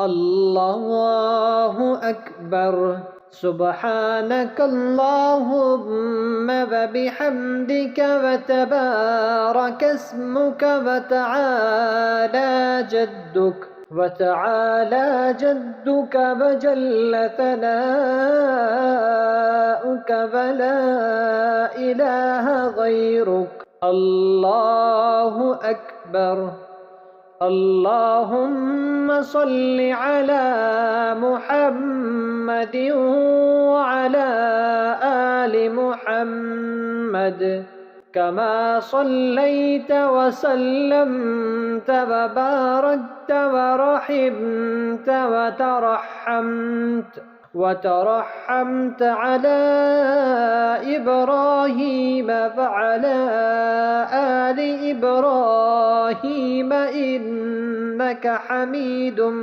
अल्लाहु अकबर। सुब्हानक अल्लाहुम्मा व बिहम्दिक व तबारक अस्मुक व तआला जद्दुक व जल्ल सनाउक व ला इलाहा गैरुक। अल्लाहु अकबर। अल्लाहुम्मा सल्लि अला मुहम्मद व अला आलि मुहम्मद कमा सल्लैत व सल्लमत व बारकत व रहिमत व तरहमत अला इब्राहीम व अला आलि इब्राहीम इन्नक हमीदुम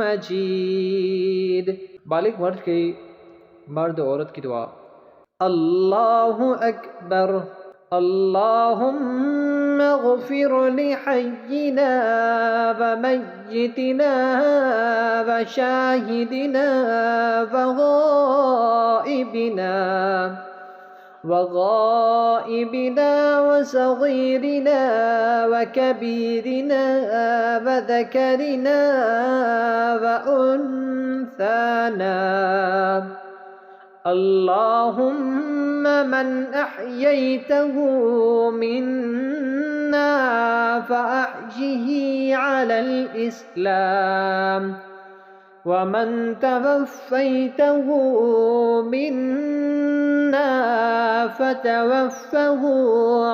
मजीद। बालिग मर्द औरत की दुआ। अल्लाहु अकबर। अल्लाहुम्मा ग़फ़िर लिहय्यिना व मय्यितिना व शाहिदिना व ग़ाइबिना व सग़ीरिना व कबीरिना व ذكرنا وأنثانا। اللهم من أحييته منا فأحيه على الإسلام ومن توفيته منا فتوفه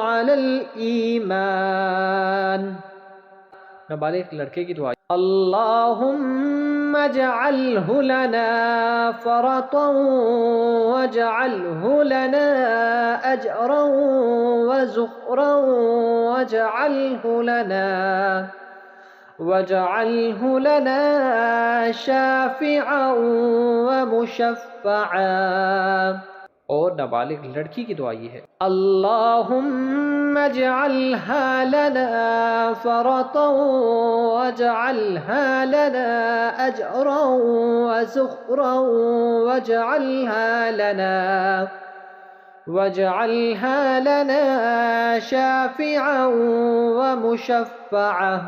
على الईमान। नाबालिग लड़के की दुआ। अल्लाहुम्मा जअल्हु लना फ़रतन वजअल्हु लना अजरन व ज़ुख़रन वजअल्हु लना शाफ़िअन व मुशफ़्फ़अन। और नाबालिग लड़की की दुआ ये है। अल्लाहुम्मा जअल्हा लना फ़रतन वजअल्हा लना अजरन व ज़ुख़रन वजअल्हा लना शाफ़िअन व मुशफ़्फ़अन।